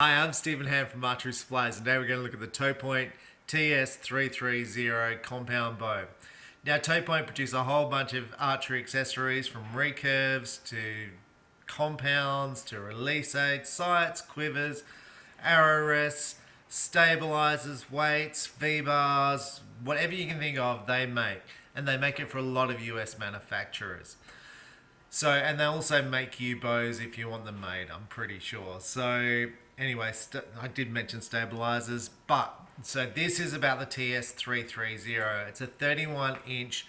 Hi, I'm Stephen Ham from Archery Supplies, and today we're going to look at the Topoint TS330 compound bow. Now, Topoint produce a whole bunch of archery accessories from recurves to compounds to release aids, sights, quivers, arrow rests, stabilizers, weights, V-bars, whatever you can think of, they make. And they make it for a lot of US manufacturers. So, and they also make you bows if you want them made, I'm pretty sure. So, anyway, I did mention stabilizers, but so this is about the TS330. It's a 31-inch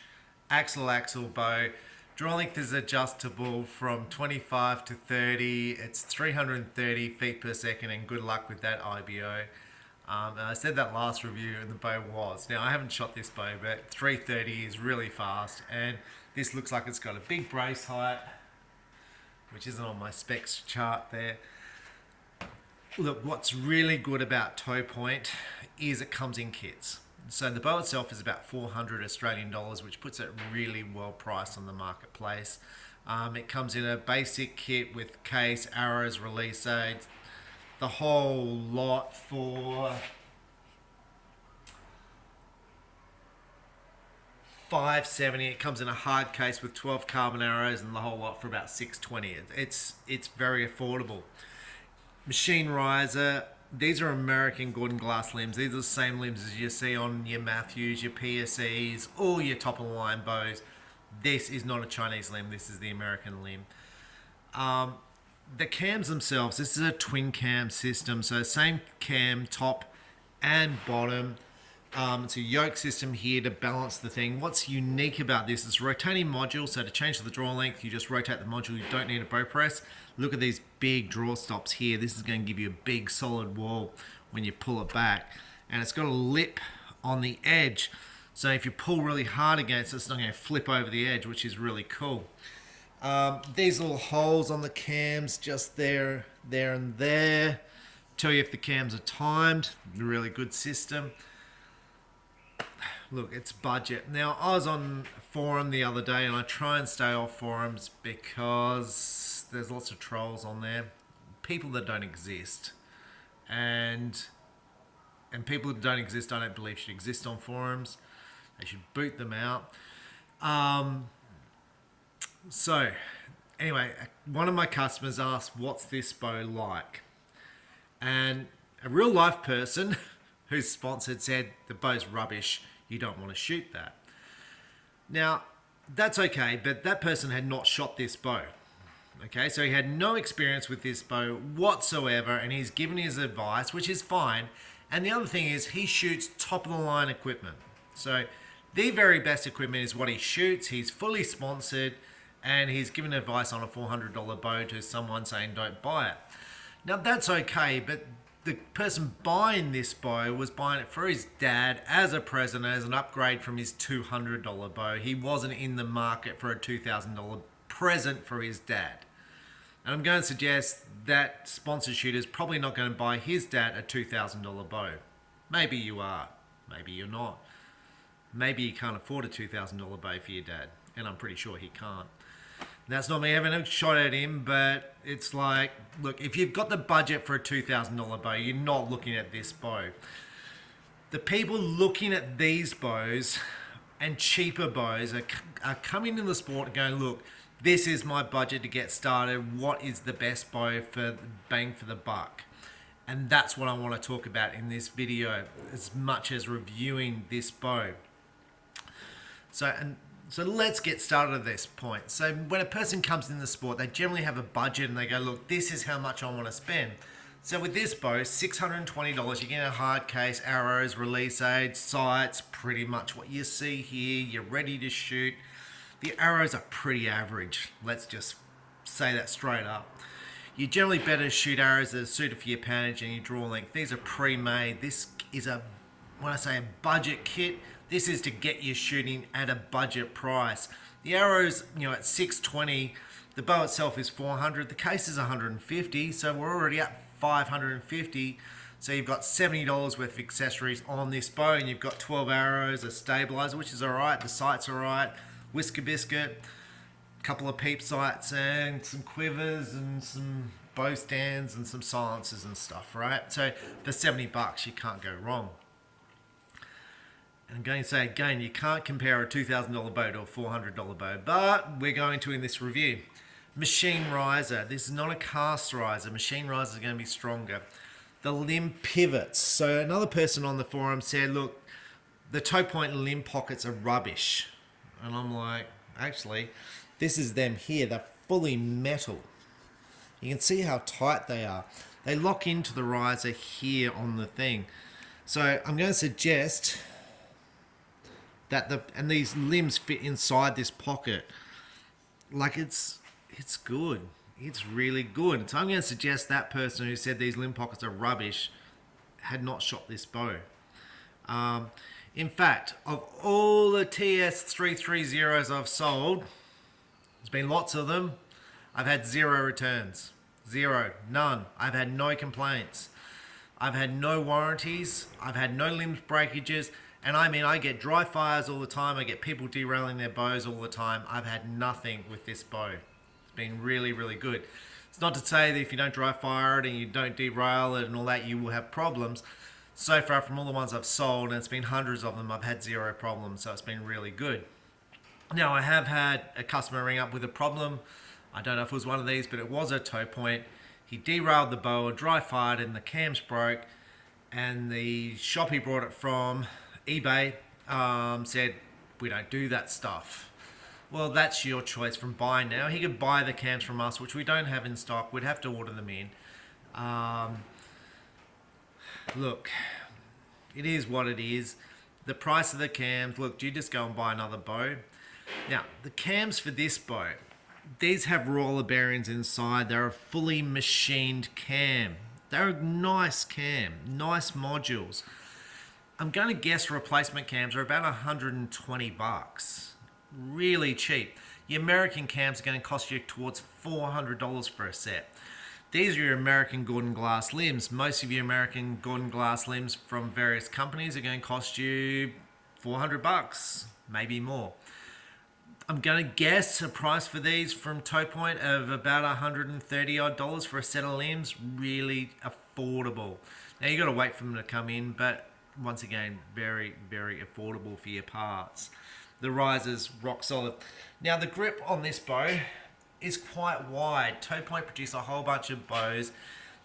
axle bow. Draw length is adjustable from 25 to 30. It's 330 feet per second, and good luck with that IBO. And I said that last review, and the bow was. Now, I haven't shot this bow, but 330 is really fast, and this looks like it's got a big brace height, which isn't on my specs chart there. Look, what's really good about Topoint is it comes in kits. So the bow itself is about 400 Australian dollars, which puts it really well priced on the marketplace. It comes in a basic kit with case, arrows, release aids, the whole lot for $570. It comes in a hard case with 12 carbon arrows and the whole lot for about $620. It's very affordable. Machine riser. These are American Gordon glass limbs. These are the same limbs as you see on your Matthews, your PSEs, all your top of the line bows. This is not a Chinese limb. This is the American limb. The cams themselves, this is a twin cam system. So same cam top and bottom. It's a yoke system here to balance the thing. What's unique about this is rotating module. So to change the draw length, you just rotate the module. You don't need a bow press. Look at these big draw stops here. This is going to give you a big solid wall when you pull it back. And it's got a lip on the edge. So if you pull really hard against it, it's not going to flip over the edge, which is really cool. These little holes on the cams just there, and there. Tell you if the cams are timed. Really good system. Look, it's budget. Now, I was on a forum the other day, and I try and stay off forums because there's lots of trolls on there. People that don't exist. And people that don't exist, I don't believe should exist on forums. They should boot them out. So, anyway, one of my customers asked, what's this bow like? And a real life person who's sponsored said, the bow's rubbish. You don't want to shoot that. Now, that's okay, but that person had not shot this bow. Okay, so he had no experience with this bow whatsoever, and he's given his advice, which is fine. And the other thing is he shoots top of the line equipment. So the very best equipment is what he shoots. He's fully sponsored, and he's given advice on a $400 bow to someone saying don't buy it. Now that's okay, but the person buying this bow was buying it for his dad as a present, as an upgrade from his $200 bow. He wasn't in the market for a $2,000 present for his dad. And I'm going to suggest that sponsor shooter is probably not going to buy his dad a $2,000 bow. Maybe you are, maybe you're not. Maybe you can't afford a $2,000 bow for your dad, and I'm pretty sure he can't. That's not me having a shot at him, but it's like, look, if you've got the budget for a $2,000 bow, you're not looking at this bow. The people looking at these bows and cheaper bows are coming in the sport and going, look, this is my budget to get started. What is the best bow for bang for the buck? And that's what I want to talk about in this video, as much as reviewing this bow. So let's get started at this point. So when a person comes in the sport, they generally have a budget and they go, look, this is how much I want to spend. So with this bow, $620, you get a hard case, arrows, release aids, sights, pretty much what you see here. You're ready to shoot. The arrows are pretty average. Let's just say that straight up. You generally better shoot arrows that are suited for your poundage and your draw length. These are pre-made. This is when I say a budget kit, this is to get you shooting at a budget price. The arrows, at $620, the bow itself is $400, the case is $150, so we're already at $550. So you've got $70 worth of accessories on this bow, and you've got 12 arrows, a stabilizer, which is all right, the sight's all right, whisker biscuit, a couple of peep sights, and some quivers and some bow stands and some silencers and stuff, right? So for 70 bucks, you can't go wrong. And I'm going to say again, you can't compare a $2,000 bow to a $400 bow, but we're going to in this review. Machine riser. This is not a cast riser. Machine risers are going to be stronger. The limb pivots. So another person on the forum said, look, the Topoint limb pockets are rubbish. And I'm like, actually, this is them here. They're fully metal. You can see how tight they are. They lock into the riser here on the thing. So I'm going to suggest that and these limbs fit inside this pocket. Like it's good. It's really good. So I'm going to suggest that person who said these limb pockets are rubbish had not shot this bow. In fact, of all the TS330s I've sold, there's been lots of them, I've had 0 returns. 0. None. I've had no complaints. I've had no warranties. I've had no limbs breakages. And I mean, I get dry fires all the time. I get people derailing their bows all the time. I've had nothing with this bow. It's been really, really good. It's not to say that if you don't dry fire it and you don't derail it and all that, you will have problems. So far from all the ones I've sold, and it's been hundreds of them, I've had 0 problems. So it's been really good. Now, I have had a customer ring up with a problem. I don't know if it was one of these, but it was a Topoint. He derailed the bow, dry fired, and the cams broke. And the shop he brought it from, eBay, said, we don't do that stuff. Well, that's your choice from buying now. He could buy the cams from us, which we don't have in stock. We'd have to order them in. Look, it is what it is. The price of the cams, look, you just go and buy another bow. Now, the cams for this bow, these have roller bearings inside. They're a fully machined cam. They're a nice cam, nice modules. I'm going to guess replacement cams are about 120 bucks. Really cheap. Your American cams are going to cost you towards $400 for a set. These are your American Gordon glass limbs. Most of your American Gordon glass limbs from various companies are going to cost you 400 bucks, maybe more. I'm going to guess a price for these from Topoint of about 130 odd dollars for a set of limbs. Really affordable. Now you got to wait for them to come in, but once again, very, very affordable for your parts. The riser's rock solid. Now the grip on this bow is quite wide. Topoint produced a whole bunch of bows.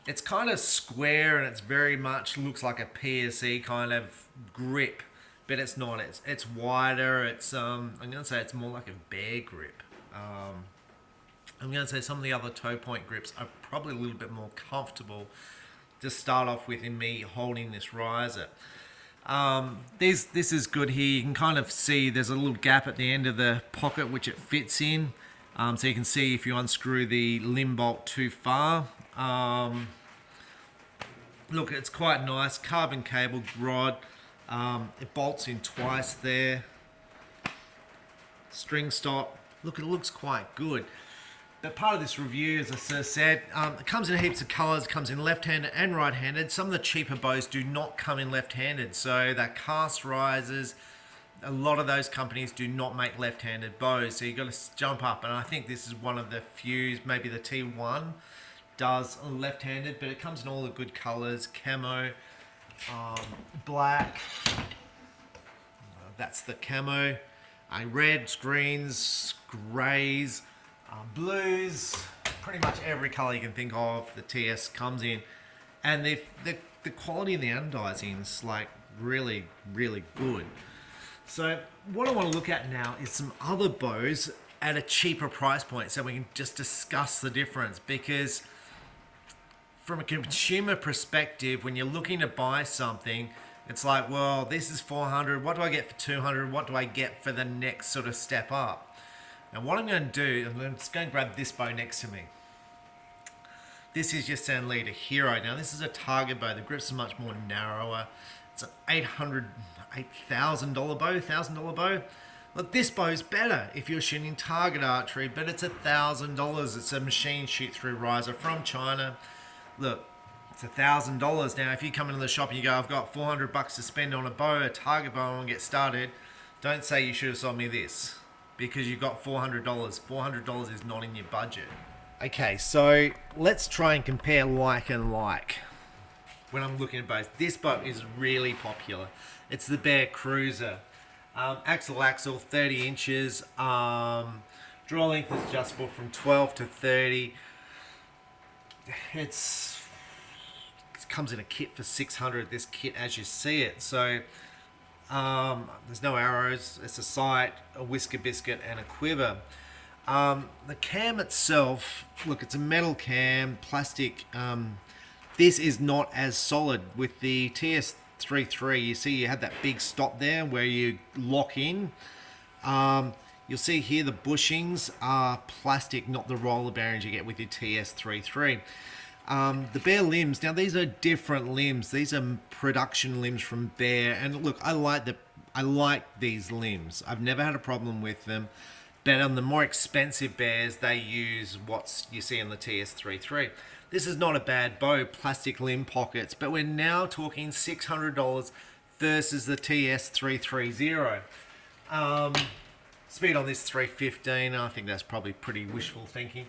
It's kind of square and it's very much looks like a PSE kind of grip, but it's not. It's wider. It's I'm going to say it's more like a bear grip. I'm going to say some of the other Topoint grips are probably a little bit more comfortable to start off with in me holding this riser. This is good here. You can kind of see there's a little gap at the end of the pocket which it fits in. So you can see if you unscrew the limb bolt too far. Look, it's quite nice. Carbon cable rod. It bolts in twice there. String stop. Look, it looks quite good. But part of this review, as I said, it comes in heaps of colours. It comes in left-handed and right-handed. Some of the cheaper bows do not come in left-handed. So that cast risers, a lot of those companies do not make left-handed bows. So you've got to jump up. And I think this is one of the few, maybe the T1 does left-handed. But it comes in all the good colours. Camo, black. That's the camo. Reds, greens, greys. Blues, pretty much every colour you can think of, the TS comes in. And the quality of the anodizing is like really, really good. So what I want to look at now is some other bows at a cheaper price point so we can just discuss the difference. Because from a consumer perspective, when you're looking to buy something, it's like, well, this is 400. What do I get for 200? What do I get for the next sort of step up? And what I'm going to do, I'm just going to grab this bow next to me. This is your San Lita Hero. Now this is a target bow. The grips are much more narrower. It's an $8,000 bow, $1,000 bow. Look, this bow's better if you're shooting target archery, but it's $1,000. It's a machine shoot-through riser from China. Look, it's $1,000. Now if you come into the shop and you go, I've got 400 bucks to spend on a bow, a target bow, I want to get started, don't say you should have sold me this. Because you've got $400. $400 is not in your budget. Okay, so let's try and compare like and like. When I'm looking at both, this boat is really popular. It's the Bear Cruiser. Axle, 30 inches. Draw length is adjustable from 12 to 30. It comes in a kit for 600. This kit, as you see it. So there's no arrows. It's a sight, a whisker biscuit, and a quiver. The cam itself, look, it's a metal cam, plastic. This is not as solid. With the TS330, you see you had that big stop there where you lock in. You'll see here the bushings are plastic, not the roller bearings you get with your TS330. The Bear limbs, now these are different limbs. These are production limbs from Bear, and look, I like these limbs. I've never had a problem with them. But on the more expensive Bears, they use what you see on the TS330. This is not a bad bow, plastic limb pockets, but we're now talking $600 versus the TS330. Speed on this 315, I think that's probably pretty wishful thinking.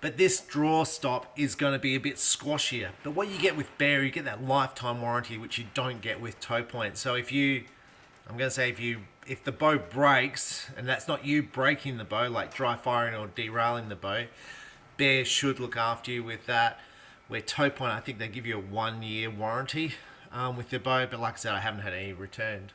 But this draw stop is going to be a bit squashier. But what you get with Bear, you get that lifetime warranty, which you don't get with Topoint. So I'm going to say if the bow breaks, and that's not you breaking the bow, like dry firing or derailing the bow, Bear should look after you with that. Where Topoint, I think they give you a 1-year warranty with their bow, but like I said, I haven't had any returned.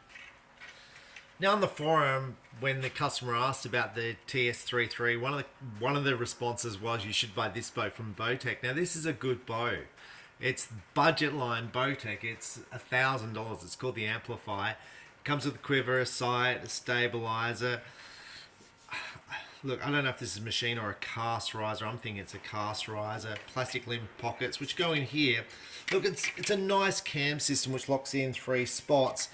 Now on the forum, when the customer asked about the TS330, one of the responses was you should buy this bow from Bowtech. Now this is a good bow. It's budget line Bowtech. It's $1,000. It's called the Amplify. Comes with a quiver, a sight, a stabilizer. Look, I don't know if this is a machine or a cast riser. I'm thinking it's a cast riser. Plastic limb pockets, which go in here. Look, it's a nice cam system which locks in 3 spots.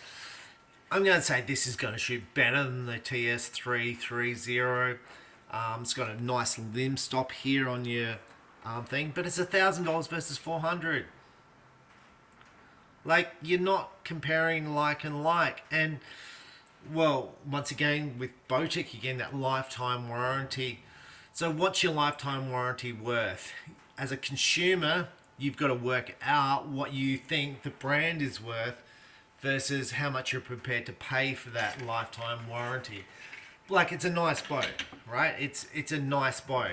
I'm going to say this is going to shoot better than the TS330. It's got a nice limb stop here on your thing, but it's $1,000 versus $400. Like, you're not comparing like and like. And, well, once again, with Bowtech, again, that lifetime warranty. So what's your lifetime warranty worth? As a consumer, you've got to work out what you think the brand is worth versus how much you're prepared to pay for that lifetime warranty. Like, it's a nice bow, right? It's a nice bow.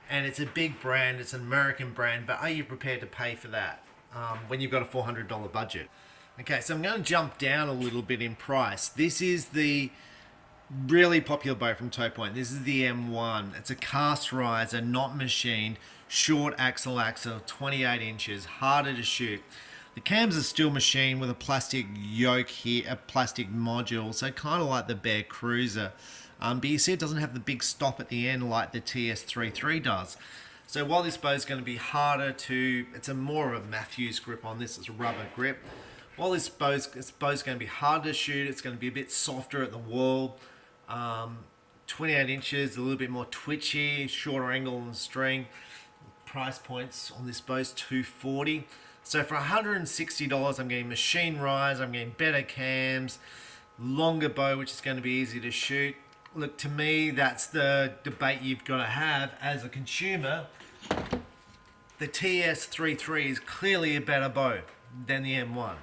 And it's a big brand, it's an American brand, but are you prepared to pay for that? When you've got a $400 budget. Okay, so I'm going to jump down a little bit in price. This is the really popular bow from Topoint. This is the M1. It's a cast riser, not machined, short axle, 28 inches, harder to shoot. The cams are still machined with a plastic yoke here, a plastic module, so kind of like the Bear Cruiser. But you see it doesn't have the big stop at the end like the TS330 does. So while this bow is going to be harder to, it's a more of a Matthews grip on this, it's a rubber grip. While this bow's going to be harder to shoot, it's going to be a bit softer at the wall. 28 inches, a little bit more twitchy, shorter angle on the string. Price points on this bow is $240. So for $160, I'm getting machine rise, I'm getting better cams, longer bow, which is going to be easy to shoot. Look, to me, that's the debate you've got to have as a consumer. The TS330 is clearly a better bow than the M1.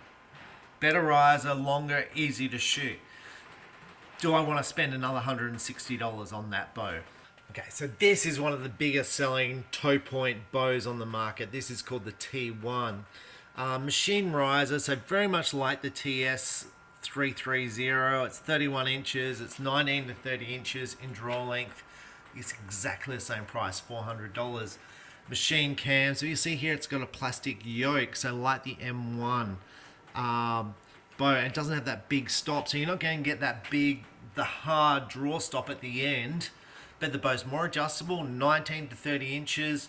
Better riser, longer, easy to shoot. Do I want to spend another $160 on that bow? Okay, so this is one of the biggest selling Topoint bows on the market. This is called the T1. Machine riser, so very much like the TS330. It's 31 inches, it's 19 to 30 inches in draw length. It's exactly the same price, $400. Machine cam, so you see here it's got a plastic yoke, so like the M1 bow. It doesn't have that big stop, so you're not going to get that big, the hard draw stop at the end. But the bow's more adjustable, 19 to 30 inches,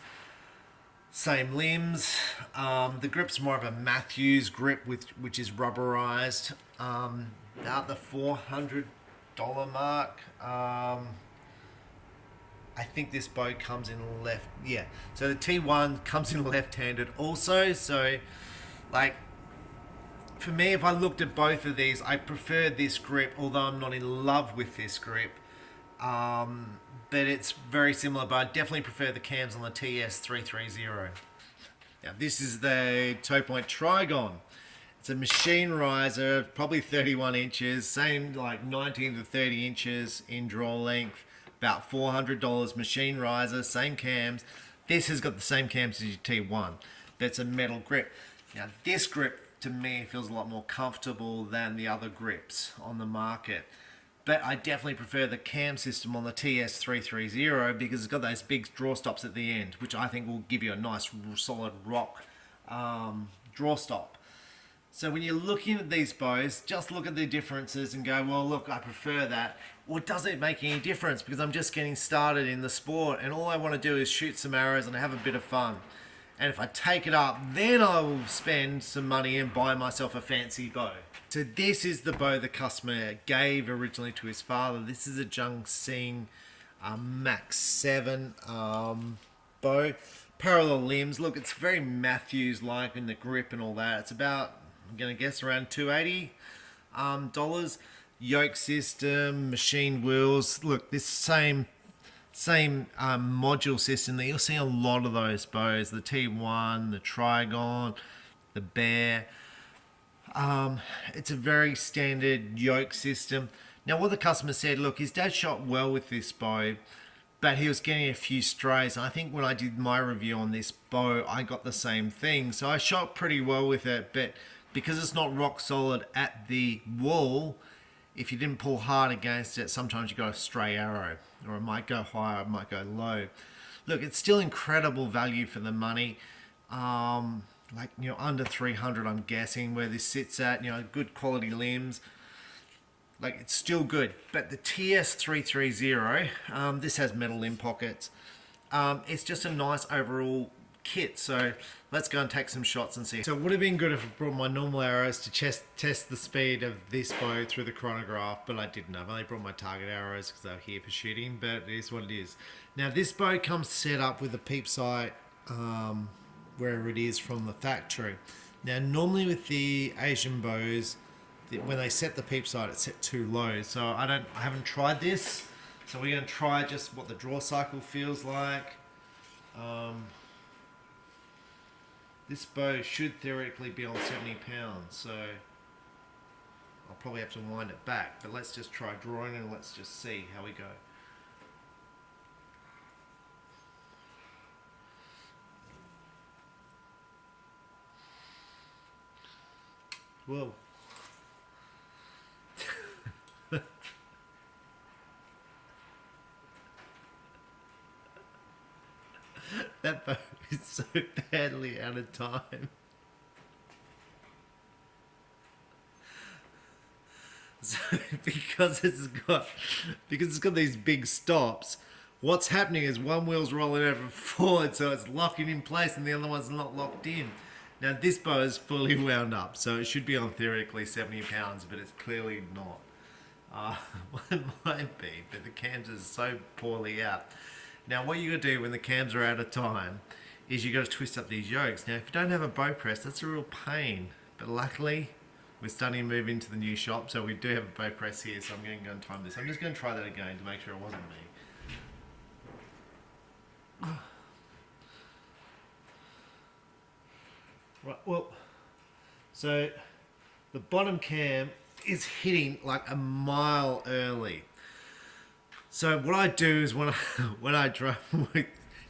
same limbs. The grip's more of a Matthews grip, which is rubberized. About the $400 mark. I think this bow comes in left, yeah. So the T1 comes in left-handed also. So, like, for me, if I looked at both of these, I prefer this grip, although I'm not in love with this grip. but it's very similar, but I definitely prefer the cams on the TS330. Now this is the Topoint Trigon. It's a machine riser, probably 31 inches, same like 19 to 30 inches in draw length, about $400 machine riser, same cams. This has got the same cams as your T1. That's a metal grip. Now this grip to me feels a lot more comfortable than the other grips on the market. But I definitely prefer the cam system on the TS330 because it's got those big draw stops at the end, which I think will give you a nice solid rock draw stop. So when you're looking at these bows, just look at the differences and go, well, look, I prefer that. Or does it make any difference because I'm just getting started in the sport and all I want to do is shoot some arrows and have a bit of fun. And if I take it up, then I will spend some money and buy myself a fancy bow. So this is the bow the customer gave originally to his father. This is a Jungsing Max 7 bow. Parallel limbs. Look, it's very Matthews-like in the grip and all that. It's about, I'm going to guess, around $280. Yoke system, machined wheels. Look, this same module system that you'll see a lot of those bows, the T1, the Trigon, the Bear. It's a very standard yoke system. Now what the customer said, look, his dad shot well with this bow, but he was getting a few strays. And I think when I did my review on this bow, I got the same thing. So I shot pretty well with it, but because it's not rock solid at the wall, if you didn't pull hard against it, sometimes you got a stray arrow, or it might go higher, it might go low. Look, it's still incredible value for the money. Like, you know, under 300, I'm guessing, where this sits at, you know, good quality limbs. Like, it's still good. But the TS330, this has metal limb pockets. It's just a nice overall kit. So let's go and take some shots and see. So it would have been good if I brought my normal arrows to test the speed of this bow through the chronograph, but I didn't. I've only brought my target arrows because they're here for shooting, but it is what it is. Now this bow comes set up with a peep sight wherever it is from the factory. Now normally with the Asian bows, when they set the peep sight, it's set too low. So I haven't tried this. So we're going to try just what the draw cycle feels like. This bow should theoretically be on 70 pounds, so I'll probably have to wind it back, but let's just try drawing and let's just see how we go. Whoa. That bow is so badly out of time. So because it's got these big stops, what's happening is one wheel's rolling over forward, so it's locking in place, and the other one's not locked in. Now this bow is fully wound up, so it should be on theoretically 70 pounds, but it's clearly not. It might be, but the cams are so poorly out. Now what you got to do when the cams are out of time is you got to twist up these yokes. Now if you don't have a bow press, that's a real pain. But luckily, we're starting to move into the new shop, so we do have a bow press here, so I'm going to go and time this. I'm just going to try that again to make sure it wasn't me. Right, well, so the bottom cam is hitting like a mile early. So what I do is when I drive,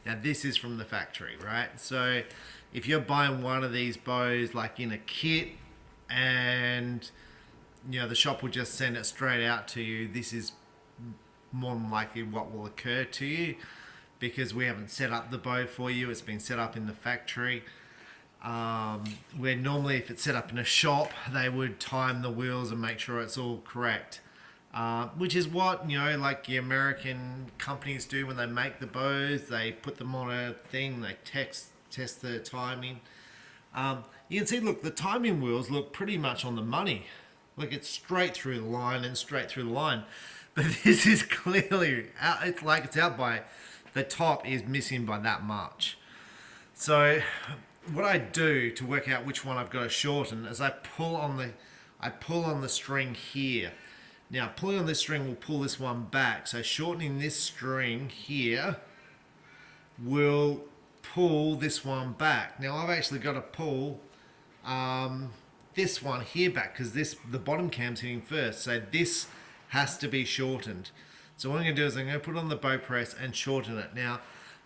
now this is from the factory, right? So if you're buying one of these bows like in a kit, and you know the shop will just send it straight out to you, this is more than likely what will occur to you, because we haven't set up the bow for you. It's been set up in the factory. Where normally if it's set up in a shop, they would time the wheels and make sure it's all correct. Which is what, you know, like the American companies do when they make the bows. They put them on a thing, they test the timing. You can see, look, the timing wheels look pretty much on the money. Look, it's straight through the line and straight through the line. But this is clearly out, it's like it's out by, the top is missing by that much. So what I do to work out which one I've got to shorten is I pull on the string here. Now pulling on this string will pull this one back, so shortening this string here will pull this one back. Now I've actually got to pull this one here back because the bottom cam's hitting first, so this has to be shortened. So what I'm going to do is I'm going to put it on the bow press and shorten it. Now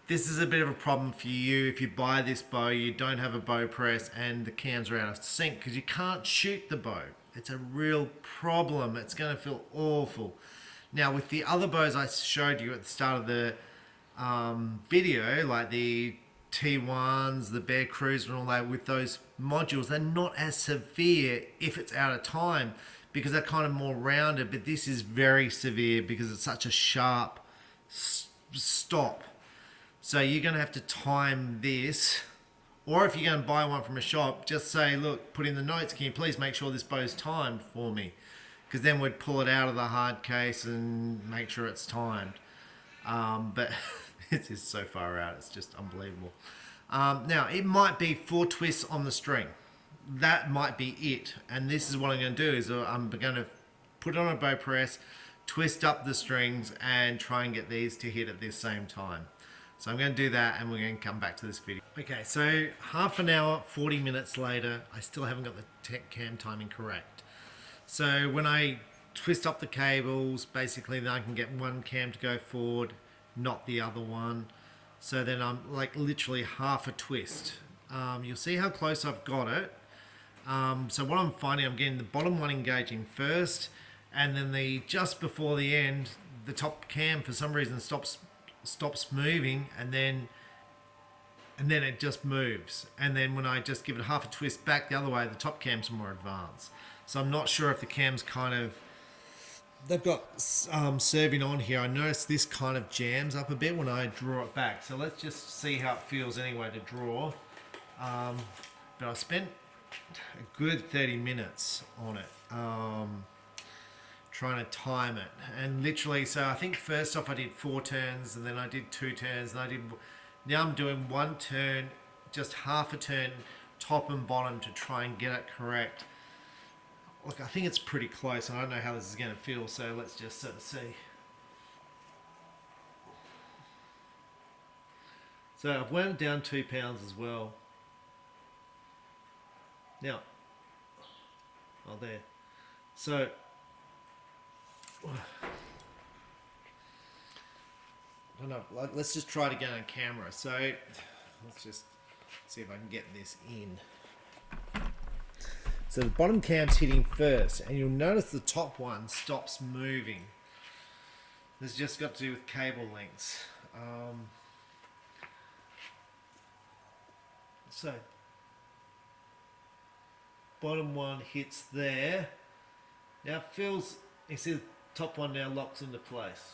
this is a bit of a problem for you if you buy this bow, you don't have a bow press and the cams are out of sync because you can't shoot the bow. It's a real problem. It's going to feel awful. Now with the other bows I showed you at the start of the video, like the T1s, the Bear Cruiser and all that, with those modules, they're not as severe if it's out of time because they're kind of more rounded, but this is very severe because it's such a sharp stop. So you're going to have to time this, or if you're going to buy one from a shop, just say, look, put in the notes, can you please make sure this bow's timed for me? Because then we'd pull it out of the hard case and make sure it's timed. But it is so far out, it's just unbelievable. Now, it might be 4 twists on the string. That might be it. And this is what I'm going to do, is I'm going to put it on a bow press, twist up the strings, and try and get these to hit at the same time. So I'm going to do that and we're going to come back to this video. Okay, so half an hour, 40 minutes later, I still haven't got the cam timing correct. So when I twist up the cables, basically then I can get one cam to go forward, not the other one. So then I'm like literally half a twist. You'll see how close I've got it. So what I'm finding, I'm getting the bottom one engaging first, and then just before the end, the top cam for some reason stops moving, and then it just moves. And then when I just give it half a twist back the other way, the top cam's more advanced. So I'm not sure if the cam's kind of, they've got serving on here. I noticed this kind of jams up a bit when I draw it back. So let's just see how it feels anyway to draw. But I spent a good 30 minutes on it. Trying to time it, and literally, so I think first off I did 4 turns, and then I did 2 turns, and now I'm doing 1 turn, just half a turn, top and bottom, to try and get it correct. Look, I think it's pretty close. I don't know how this is going to feel, so let's just sort of see. So I've wound it down 2 pounds as well. Now, oh there. So I don't know, let's just try it again on camera. So let's just see if I can get this in. So the bottom cam's hitting first, and you'll notice the top one stops moving. This has just got to do with cable lengths. So bottom one hits there. Now it feels, you see the top one now locks into place.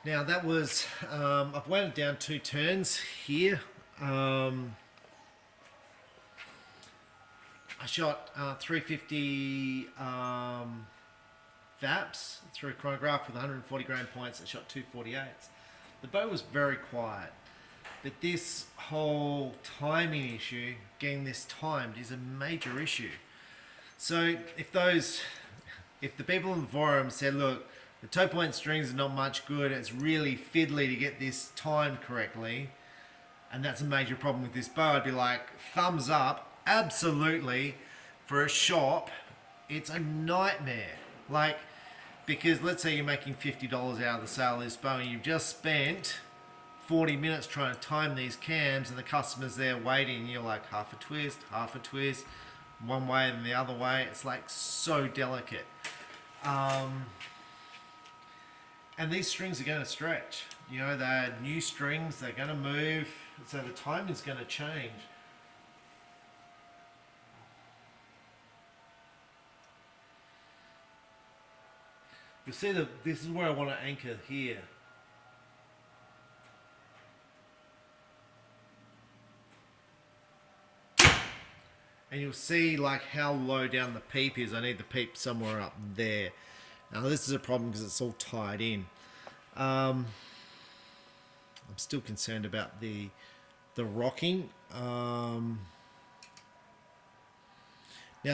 Now that was, I've wound it down 2 turns here. I shot 350 VAPs through a chronograph with 140 grain points. I shot 248s. The bow was very quiet, but this whole timing issue, getting this timed, is a major issue. So if the people in the forum said, look, the Topoint strings are not much good, it's really fiddly to get this timed correctly, and that's a major problem with this bow, I'd be like, thumbs up, absolutely. For a shop, it's a nightmare. Like, because let's say you're making $50 out of the sale of this bow, and you've just spent 40 minutes trying to time these cams, and the customer's there waiting, and you're like half a twist, one way and the other way. It's like so delicate. And these strings are going to stretch. You know, they're new strings, they're going to move, so the timing's going to change. You see, this is where I want to anchor here. And you'll see like how low down the peep is. I need the peep somewhere up there. Now this is a problem because it's all tied in. I'm still concerned about the the rocking. Now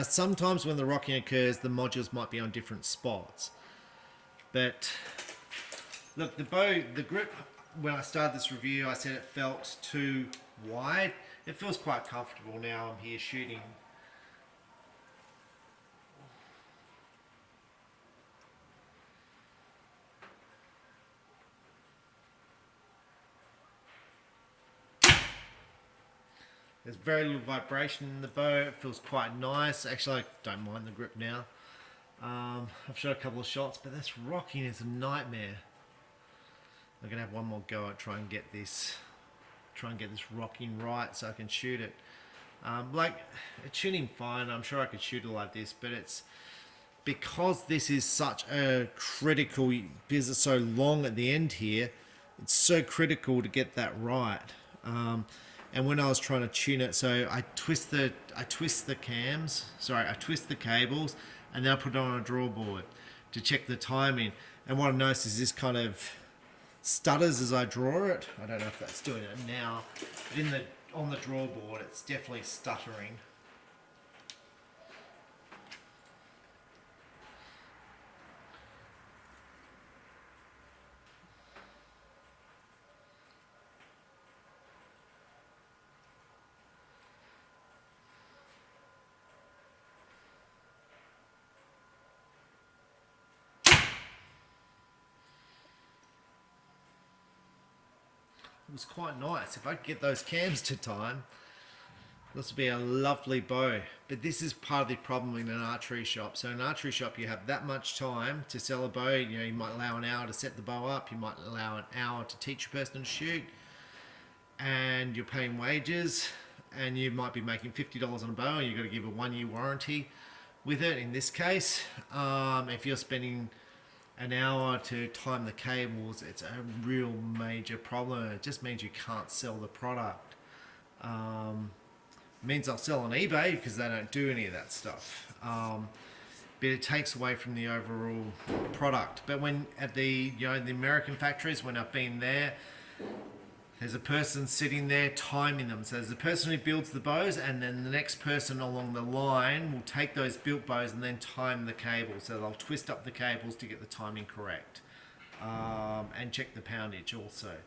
sometimes when the rocking occurs, the modules might be on different spots. But look, the grip, when I started this review, I said it felt too wide. It feels quite comfortable now. I'm here shooting. There's very little vibration in the bow. It feels quite nice. Actually, I don't mind the grip now. I've shot a couple of shots, but this rocking is a nightmare. I'm gonna have one more go at try and get this rocking right so I can shoot it. Like it's shooting fine. I'm sure I could shoot it like this, but it's because this is such a critical, because it's so long at the end here. It's so critical to get that right. And when I was trying to tune it, so I twist the cables, and then I put it on a draw board to check the timing. And what I noticed is this kind of stutters as I draw it. I don't know if that's doing it now, but on the draw board, it's definitely stuttering. It was quite nice. If I could get those cams to time, this would be a lovely bow. But this is part of the problem in an archery shop. So in an archery shop, you have that much time to sell a bow. You know, you might allow an hour to set the bow up. You might allow an hour to teach a person to shoot. And you're paying wages. And you might be making $50 on a bow, and you've got to give a 1-year warranty with it. In this case, if you're spending an hour to time the cables, it's a real major problem. It just means you can't sell the product. It means I'll sell on eBay because they don't do any of that stuff. But it takes away from the overall product. But when at the American factories, when I've been there, there's a person sitting there timing them. So there's a person who builds the bows, and then the next person along the line will take those built bows and then time the cables. So they'll twist up the cables to get the timing correct, and check the poundage also.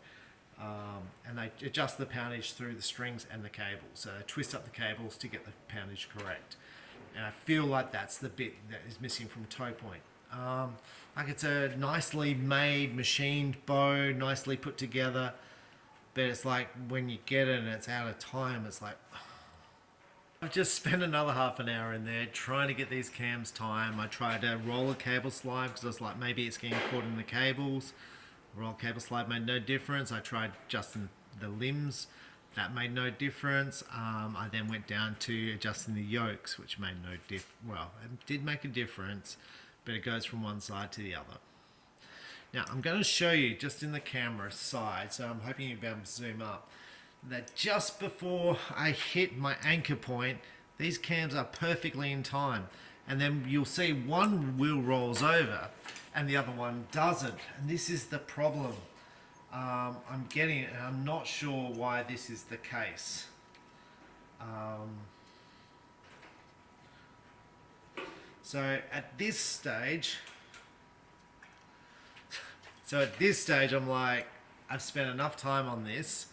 And they adjust the poundage through the strings and the cables. So they twist up the cables to get the poundage correct. And I feel like that's the bit that is missing from Topoint. Like it's a nicely made, machined bow, nicely put together. But it's like when you get it and it's out of time, it's like I've just spent another half an hour in there trying to get these cams timed. I tried to roll a cable slide because I was like, maybe it's getting caught in the cables. Roll cable slide made no difference. I tried adjusting the limbs. That made no difference. I then went down to adjusting the yokes, which made no well, it did make a difference, but it goes from one side to the other. Now, I'm going to show you just in the camera side, so I'm hoping you'll be able to zoom up, that just before I hit my anchor point, these cams are perfectly in time. And then you'll see one wheel rolls over and the other one doesn't. And this is the problem I'm getting, and I'm not sure why this is the case. So at this stage, I'm like, I've spent enough time on this.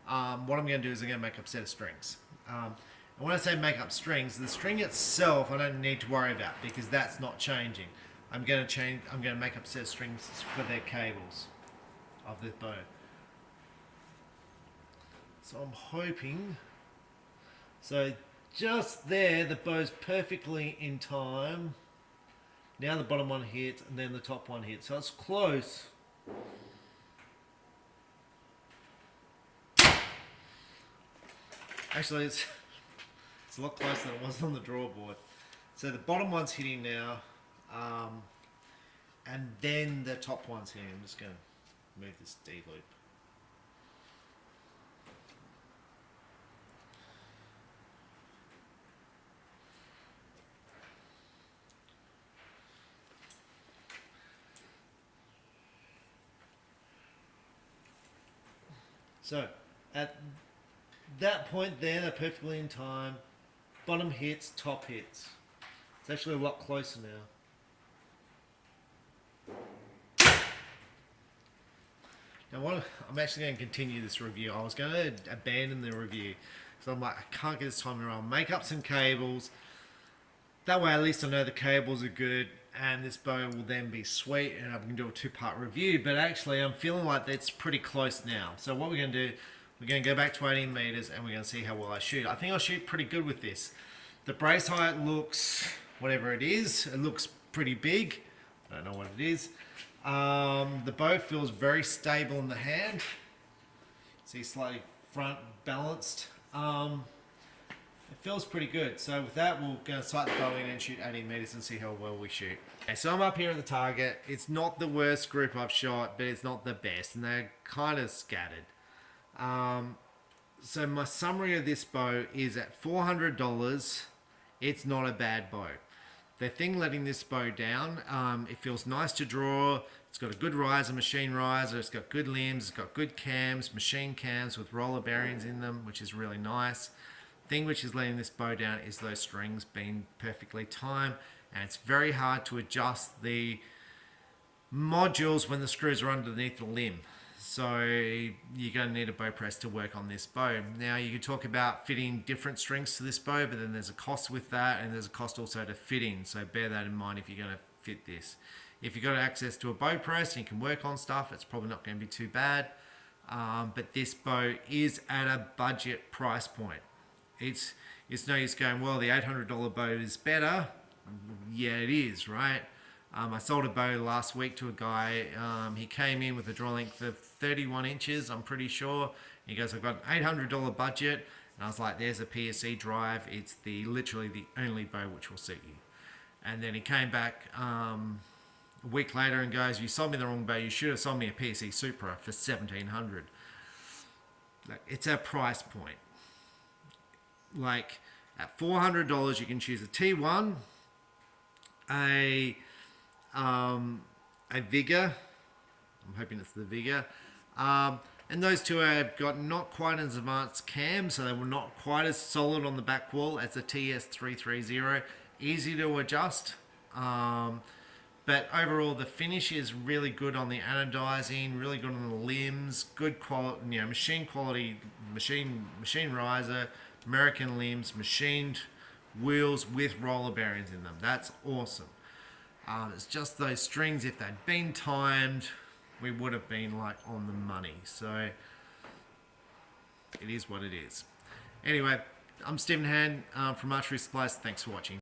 What I'm going to do is I'm going to make up a set of strings. And when I say make up strings, the string itself I don't need to worry about because that's not changing. I'm going to make up a set of strings for their cables of the bow. So I'm hoping, so just there the bow's perfectly in time. Now the bottom one hits and then the top one hits. So it's close. Actually, it's a lot closer than it was on the draw board. So the bottom one's hitting now, and then the top one's hitting. I'm just going to move this D loop. So at that point there, they're perfectly in time. Bottom hits, top hits. It's actually a lot closer now. Now, I'm actually going to continue this review. I was going to abandon the review because I'm like, I can't get this time around. Make up some cables. That way, at least I know the cables are good, and this bow will then be sweet, and I can do a 2-part review. But actually, I'm feeling like that's pretty close now. So what we're going to do, we're going to go back to 18 meters, and we're going to see how well I shoot. I think I'll shoot pretty good with this. The brace height looks, whatever it looks pretty big. I don't know what it is. The bow feels very stable in the hand. See, slightly front balanced. It feels pretty good. So with that, we're going to sight the bow in and shoot 18 meters and see how well we shoot. Okay, so I'm up here at the target. It's not the worst group I've shot, but it's not the best, and they're kind of scattered. So my summary of this bow is at $400. It's not a bad bow. The thing letting this bow down, it feels nice to draw. It's got a good riser, machine riser. It's got good limbs. It's got good cams, machine cams with roller bearings in them, which is really nice. Thing which is letting this bow down is those strings being perfectly timed, and it's very hard to adjust the modules when the screws are underneath the limb. So you're going to need a bow press to work on this bow. Now you could talk about fitting different strings to this bow, but then there's a cost with that, and there's a cost also to fit in. So bear that in mind if you're going to fit this. If you've got access to a bow press and you can work on stuff, it's probably not going to be too bad. But this bow is at a budget price point. It's no use going, well, the $800 bow is better. Yeah, it is, right? I sold a bow last week to a guy. He came in with a draw length of 31 inches, I'm pretty sure. He goes, I've got an $800 budget. And I was like, there's a PSE drive. It's literally the only bow which will suit you. And then he came back a week later and goes, you sold me the wrong bow. You should have sold me a PSE Supra for $1,700. It's a price point. Like at $400, you can choose a T1, a Vigor. I'm hoping it's the Vigor. And those two have got not quite as advanced cams, so they were not quite as solid on the back wall as the TS330. Easy to adjust. But overall, the finish is really good on the anodizing, really good on the limbs, good quality, machine quality, machine riser, American limbs, machined wheels with roller bearings in them. That's awesome. It's just those strings, if they'd been timed, we would have been like on the money. So it is what it is. Anyway, I'm Stephen Hand from Archery Supplies. Thanks for watching.